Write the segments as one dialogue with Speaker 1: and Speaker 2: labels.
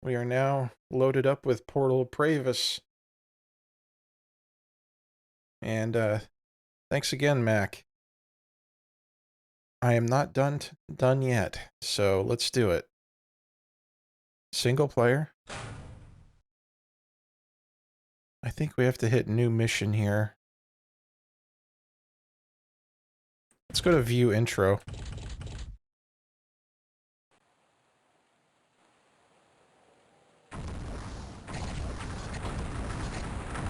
Speaker 1: We are now loaded up with Portal Praevus. And thanks again, Mac. I am not done yet, so let's do it. Single player. I think we have to hit new mission here. Let's go to view intro.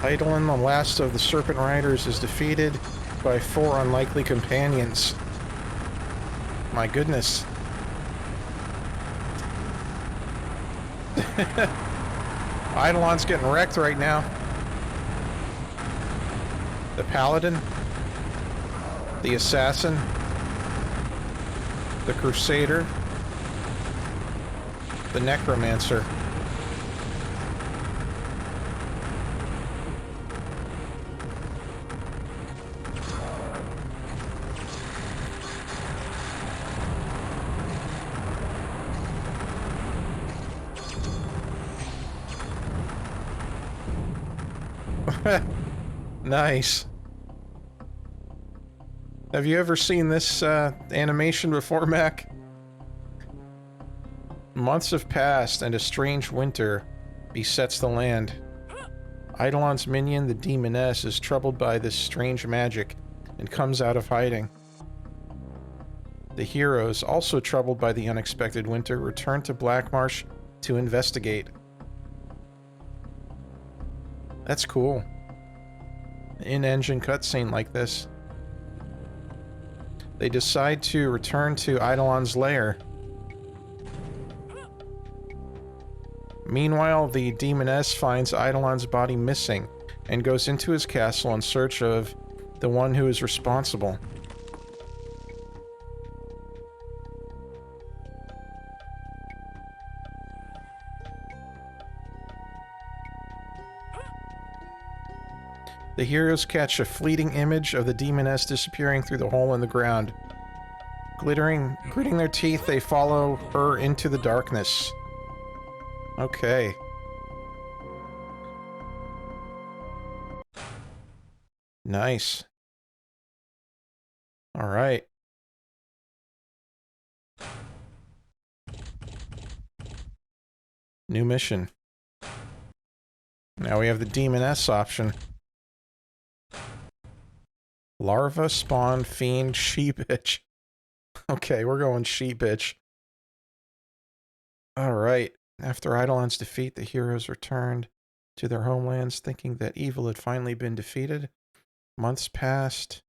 Speaker 1: Eidolon, the last of the Serpent Riders, is defeated by 4 unlikely companions. My goodness. Eidolon's getting wrecked right now. The Paladin, the Assassin, the Crusader, the Necromancer. Nice. Have you ever seen this animation before, Mac? Months have passed, and a strange winter besets the land. Eidolon's minion, the Demoness, is troubled by this strange magic and comes out of hiding. The heroes, also troubled by the unexpected winter, return to Blackmarsh to investigate. That's cool. An in-engine cutscene like this. They decide to return to Eidolon's lair. Meanwhile, the Demoness finds Eidolon's body missing and goes into his castle in search of the one who is responsible. The heroes catch a fleeting image of the Demoness disappearing through the hole in the ground. Gritting their teeth, they follow her into the darkness. Okay. Nice. All right. New mission. Now we have the Demoness option. Larva, spawn, fiend, sheepitch. Okay, we're going sheepitch. Alright. After Eidolon's defeat, the heroes returned to their homelands, thinking that evil had finally been defeated. Months passed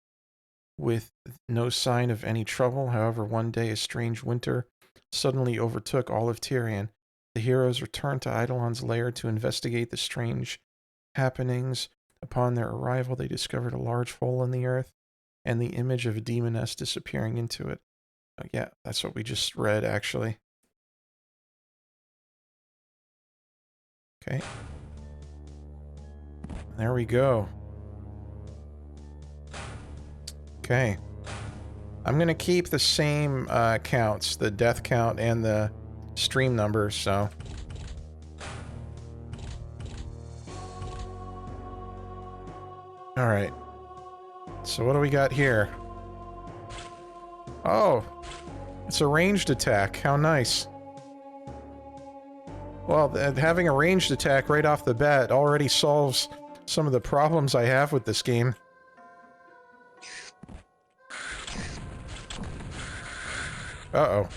Speaker 1: with no sign of any trouble. However, one day a strange winter suddenly overtook all of Thyrion. The heroes returned to Eidolon's lair to investigate the strange happenings. Upon their arrival, they discovered a large hole in the earth and the image of a Demoness disappearing into it. Yeah, that's what we just read, actually. Okay. There we go. Okay. I'm going to keep the same counts, the death count and the stream numbers, so... Alright. So what do we got here? Oh! It's a ranged attack. How nice. Well, having a ranged attack right off the bat already solves some of the problems I have with this game. Uh-oh.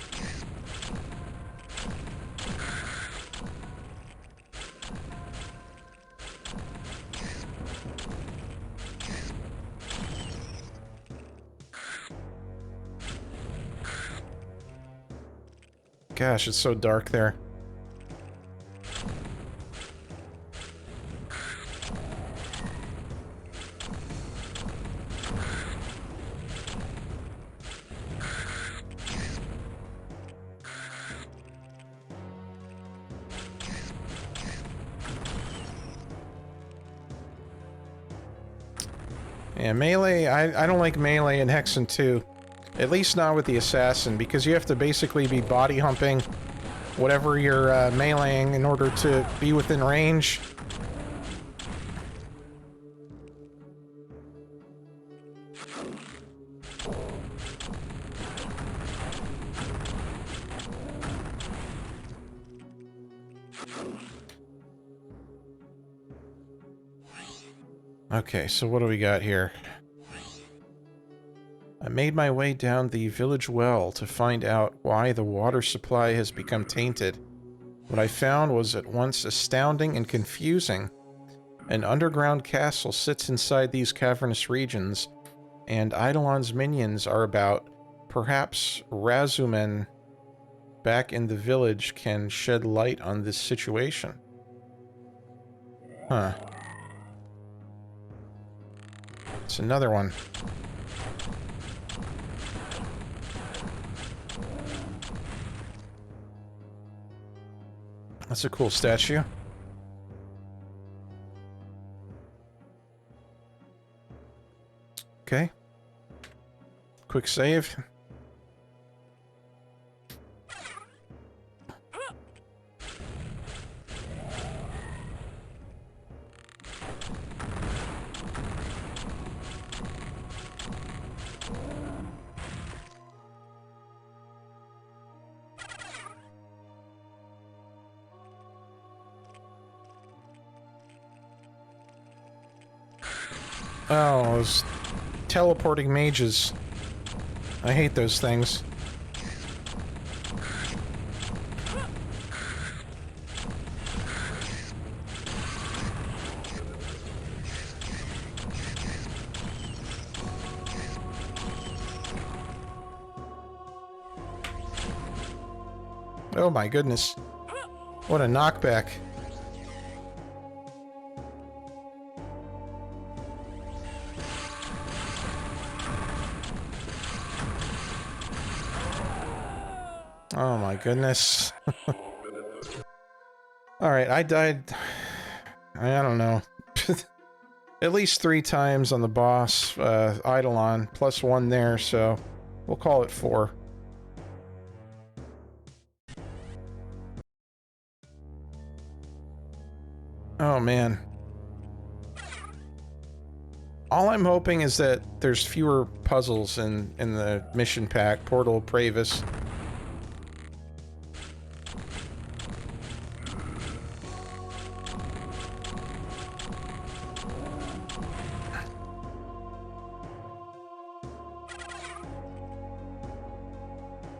Speaker 1: Gosh, it's so dark there. Yeah, melee, I don't like melee in Hexen 2. At least not with the assassin, because you have to basically be body humping whatever you're meleeing in order to be within range. Okay, so what do we got here? I made my way down the village well to find out why the water supply has become tainted. What I found was at once astounding and confusing. An underground castle sits inside these cavernous regions, and Eidolon's minions are about. Perhaps Razuman back in the village can shed light on this situation. Huh. It's another one. That's a cool statue. Okay. Quick save. Oh, those teleporting mages. I hate those things. Oh my goodness. What a knockback. Oh my goodness. Alright, I died... I don't know. At least 3 times on the boss, Eidolon, plus 1 there, so we'll call it 4. Oh man. All I'm hoping is that there's fewer puzzles in the mission pack, Portal Praevus.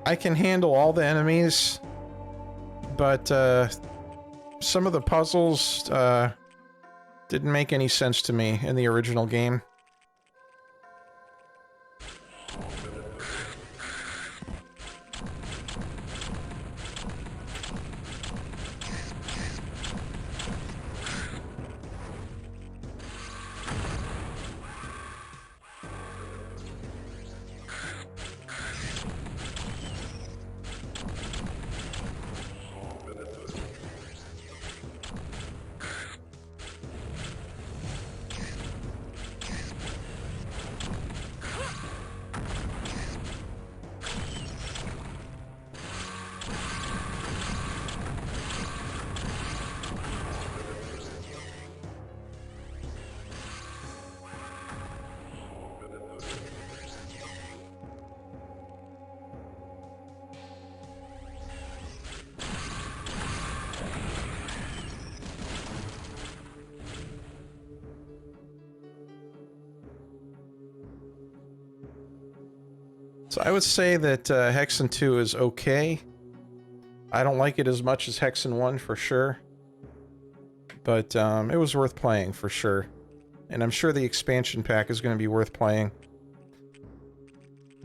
Speaker 1: I can handle all the enemies, but some of the puzzles didn't make any sense to me in the original game. So I would say that Hexen 2 is okay. I don't like it as much as Hexen 1 for sure. But it was worth playing for sure. And I'm sure the expansion pack is going to be worth playing.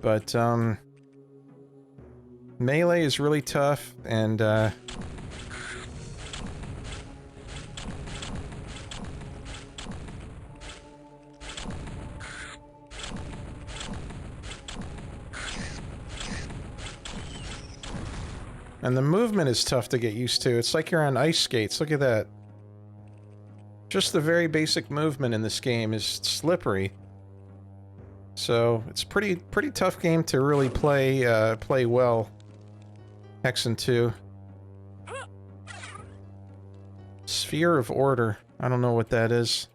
Speaker 1: But melee is really tough, and the movement is tough to get used to. It's like you're on ice skates. Look at that. Just the very basic movement in this game is slippery. So it's pretty tough game to really play play well. Hexen 2. Sphere of Order. I don't know what that is.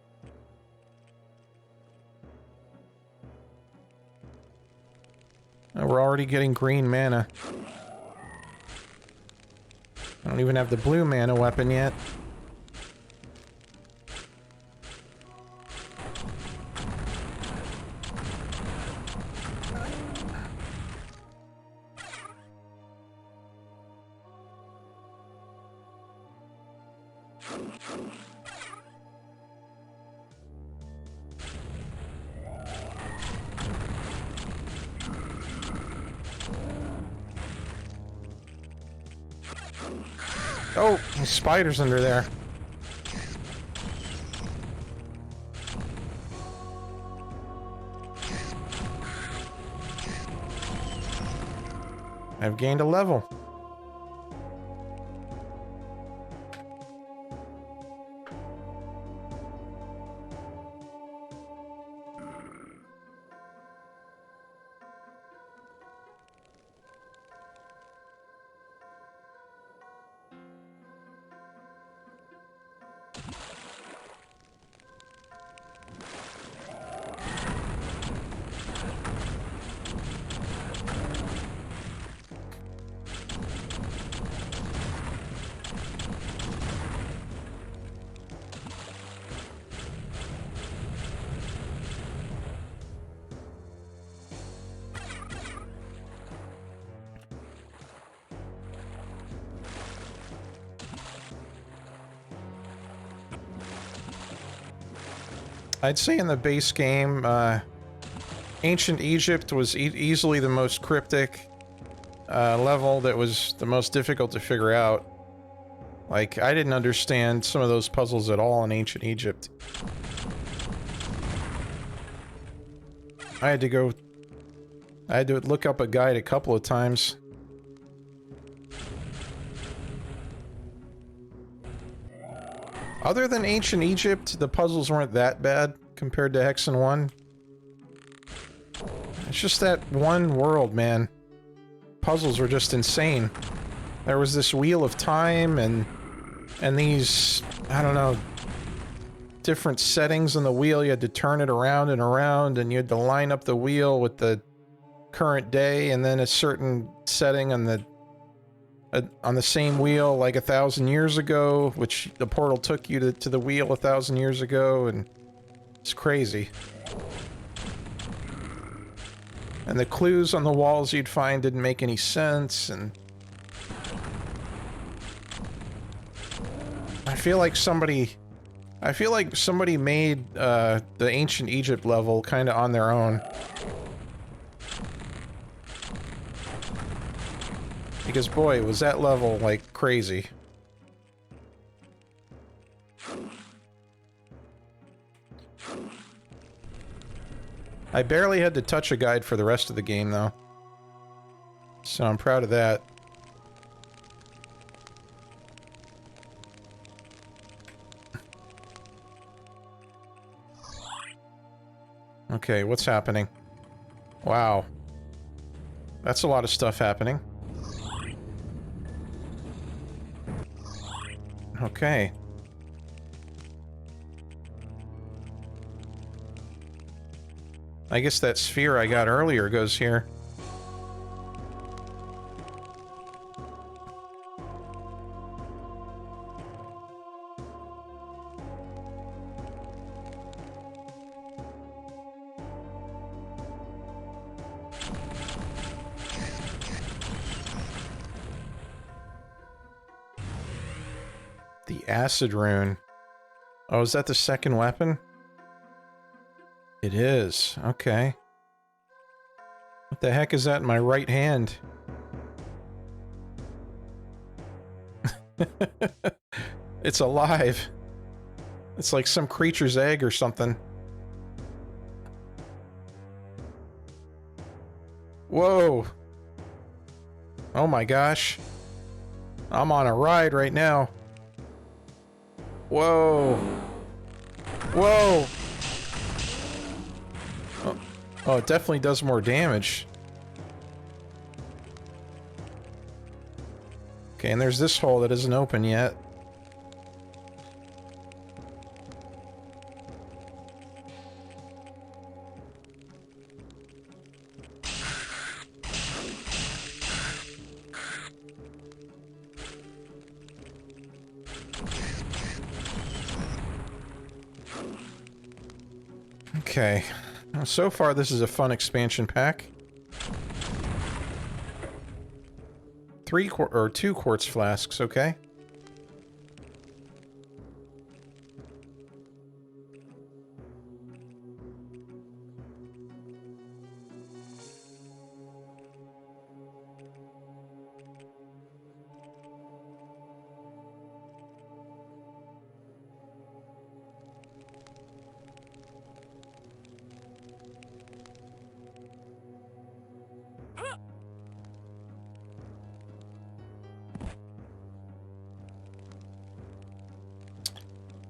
Speaker 1: We're already getting green mana. I don't even have the blue mana weapon yet. Oh, there's spiders under there. I've gained a level. I'd say in the base game, Ancient Egypt was easily the most cryptic level that was the most difficult to figure out. Like, I didn't understand some of those puzzles at all in Ancient Egypt. I had to look up a guide a couple of times. Other than Ancient Egypt, the puzzles weren't that bad compared to Hexen 1. It's just that one world, man. Puzzles were just insane. There was this wheel of time and these, I don't know, different settings on the wheel. You had to turn it around and around, and you had to line up the wheel with the current day, and then a certain setting on the same wheel like 1,000 years ago, which the portal took you to the wheel 1,000 years ago, and it's crazy. And the clues on the walls you'd find didn't make any sense, and I feel like somebody made the Ancient Egypt level kind of on their own. Because boy, was that level like crazy. I barely had to touch a guide for the rest of the game though. So I'm proud of that. Okay, what's happening? Wow. That's a lot of stuff happening. Okay. I guess that sphere I got earlier goes here. The acid rune. Oh, is that the second weapon? It is. Okay. What the heck is that in my right hand? It's alive. It's like some creature's egg or something. Whoa. Oh my gosh. I'm on a ride right now. Whoa. Whoa. Oh, it definitely does more damage. Okay, and there's this hole that isn't open yet. Okay. So far, this is a fun expansion pack. 2 quartz flasks, okay.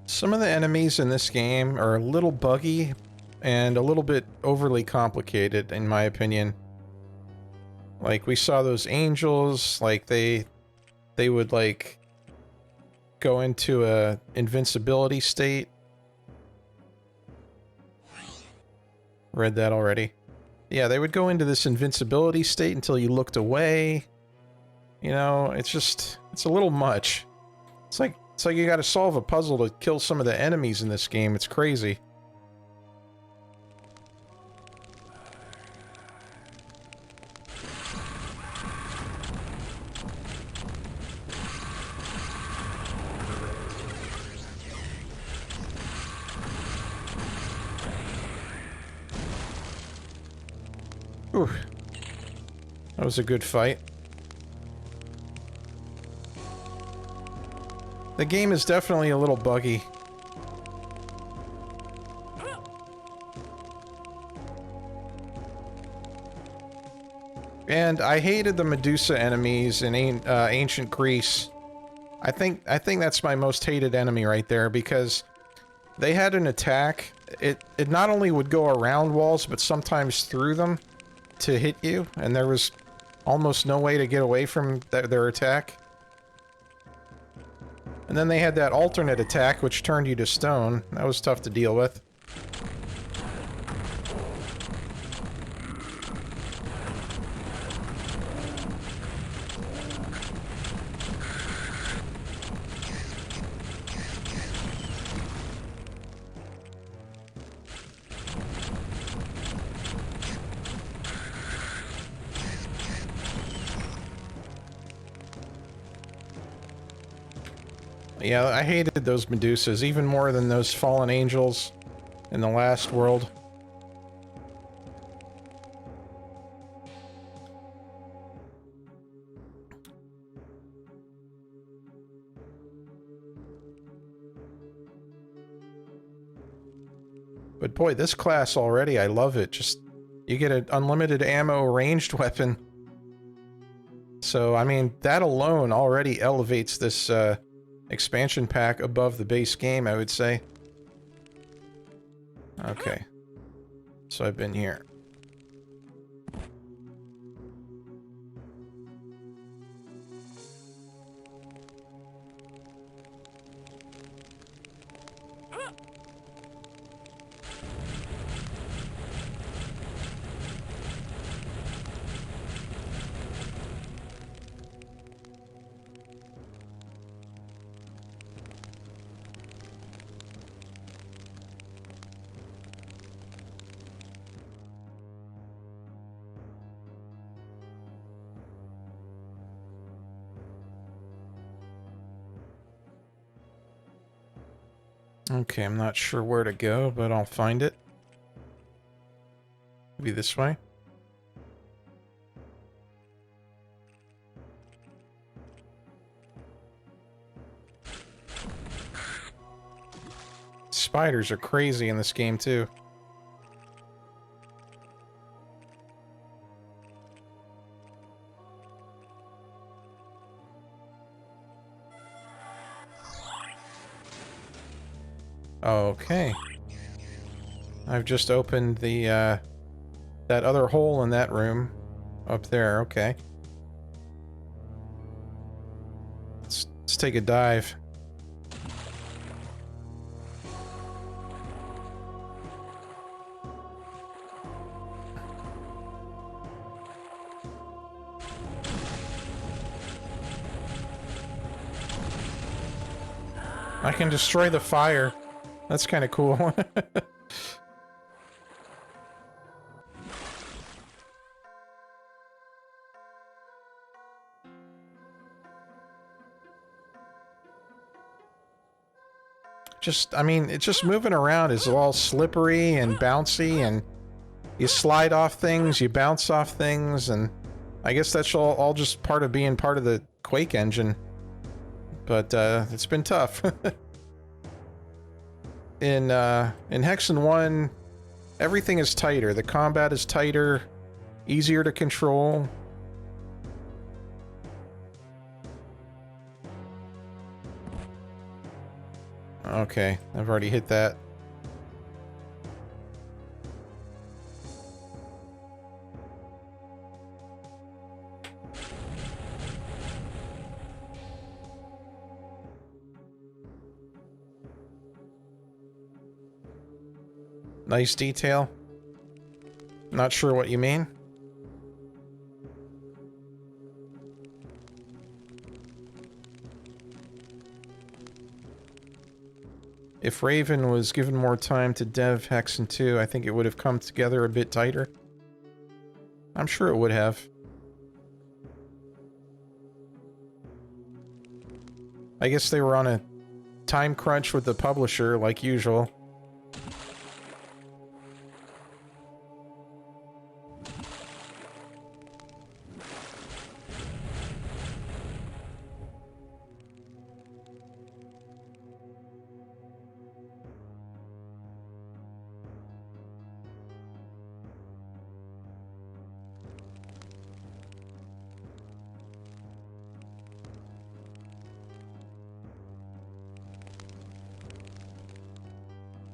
Speaker 1: Some of the enemies in this game are a little buggy and a little bit overly complicated, in my opinion. Like, we saw those angels, like, they would, like, go into a invincibility state. Read that already. Yeah, they would go into this invincibility state until you looked away. You know, it's just, it's a little much. It's like you gotta solve a puzzle to kill some of the enemies in this game. It's crazy. Ooh. That was a good fight. The game is definitely a little buggy. And I hated the Medusa enemies in ancient Greece. I think that's my most hated enemy right there, because they had an attack. It not only would go around walls, but sometimes through them to hit you, and there was almost no way to get away from their attack. And then they had that alternate attack, which turned you to stone. That was tough to deal with. Yeah, I hated those Medusas, even more than those fallen angels in the last world. But boy, this class already, I love it. Just, you get an unlimited ammo ranged weapon. So, I mean, that alone already elevates this, expansion pack above the base game, I would say. Okay. So I've been here. Okay, I'm not sure where to go, but I'll find it. Maybe this way. Spiders are crazy in this game, too. Okay. I've just opened the, that other hole in that room. Up there, okay. Let's take a dive. I can destroy the fire. That's kind of cool. just, I mean, it's just moving around is all slippery and bouncy, and you slide off things, you bounce off things, and I guess that's all just part of being part of the Quake engine. But it's been tough. In Hexen 1, everything is tighter. The combat is tighter, easier to control. Okay, I've already hit that. Nice detail. Not sure what you mean. If Raven was given more time to dev Hexen 2, I think it would have come together a bit tighter. I'm sure it would have. I guess they were on a time crunch with the publisher, like usual.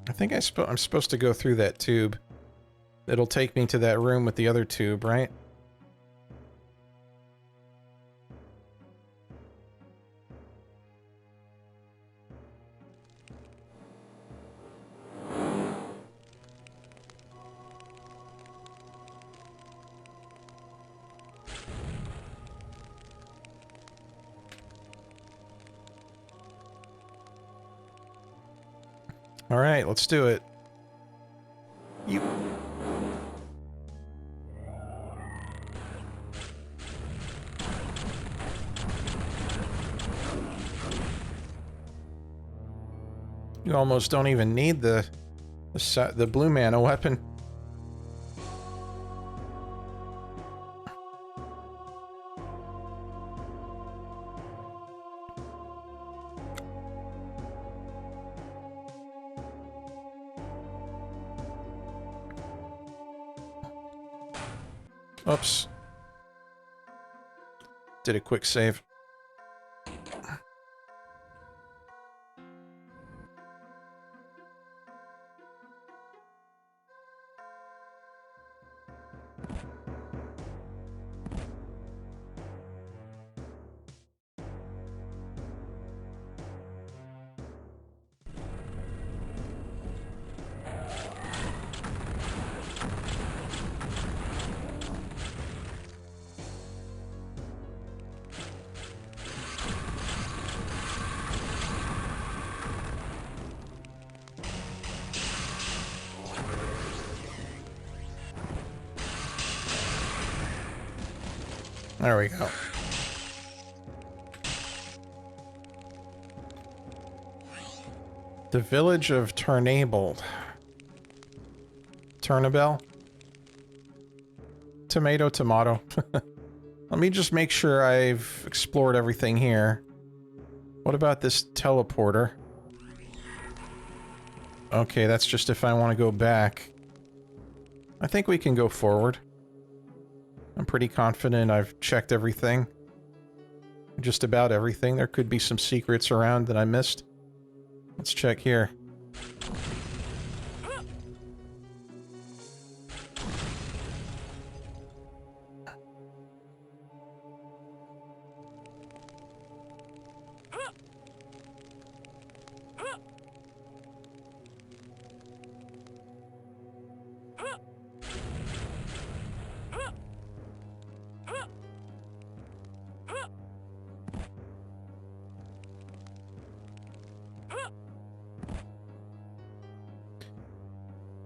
Speaker 1: I think I'm supposed to go through that tube. It'll take me to that room with the other tube, right? All right, let's do it. You... You almost don't even need the blue mana weapon. Oops. Did a quick save. There we go. The village of Turnable. Turnabel? Tomato, tomato. Let me just make sure I've explored everything here. What about this teleporter? Okay, that's just if I want to go back. I think we can go forward. I'm pretty confident I've checked everything. Just about everything. There could be some secrets around that I missed. Let's check here.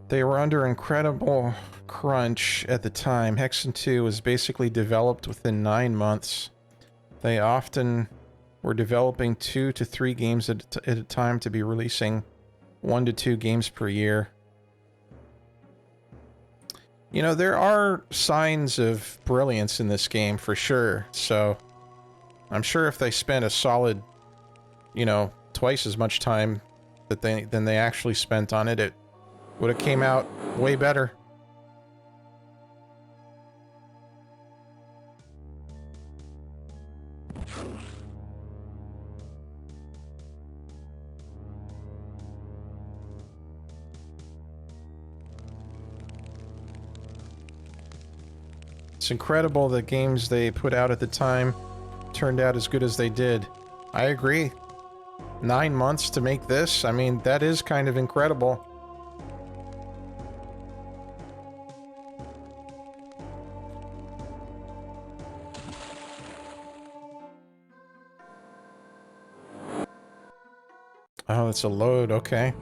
Speaker 1: They were under incredible crunch at the time. Hexen 2 was basically developed within 9 months. They often were developing 2 to 3 games at a time to be releasing 1 to 2 games per year. You know, there are signs of brilliance in this game for sure, so I'm sure if they spent a solid, you know, twice as much time than they actually spent on it, it would have came out way better. It's incredible that games they put out at the time turned out as good as they did. I agree. 9 months to make this? I mean, that is kind of incredible. Oh, it's a load, okay.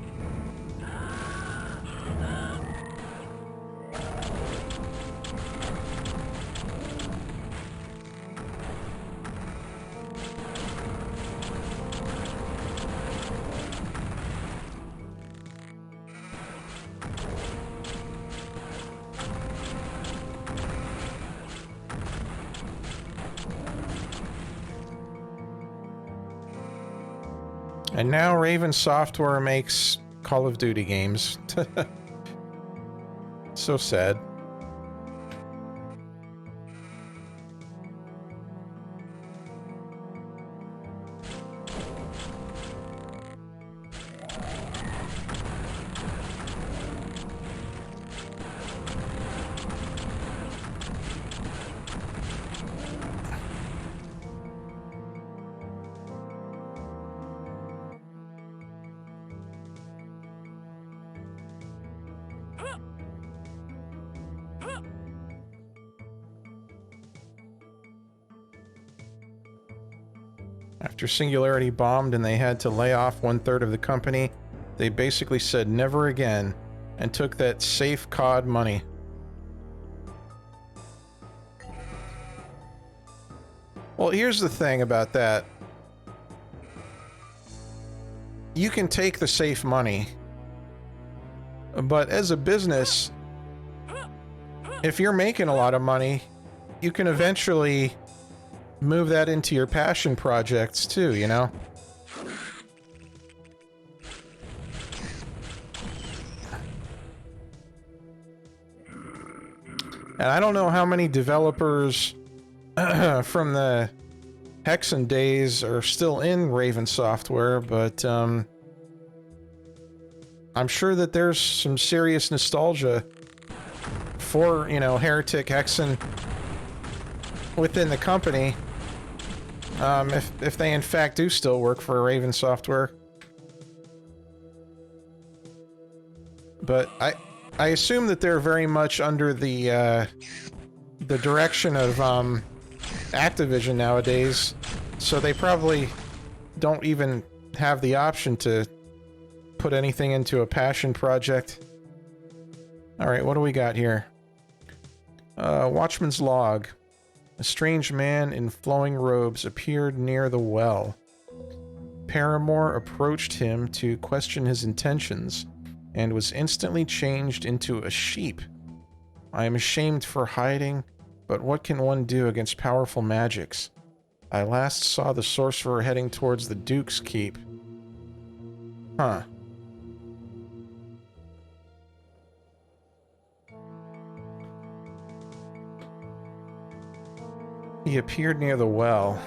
Speaker 1: And now Raven Software makes Call of Duty games. So sad. After Singularity bombed and they had to lay off 1/3 of the company, they basically said never again and took that safe COD money. Well, here's the thing about that. You can take the safe money, but as a business, if you're making a lot of money, you can eventually move that into your passion projects too, you know? And I don't know how many developers from the Hexen days are still in Raven Software, but I'm sure that there's some serious nostalgia for, you know, Heretic Hexen within the company. If they in fact do still work for Raven Software. But I assume that they're very much under the direction of Activision nowadays, so they probably don't even have the option to put anything into a passion project. Alright, what do we got here? Watchman's log. A strange man in flowing robes appeared near the well. Paramore approached him to question his intentions, and was instantly changed into a sheep. I am ashamed for hiding, but what can one do against powerful magics? I last saw the sorcerer heading towards the Duke's Keep. Huh. He appeared near the well.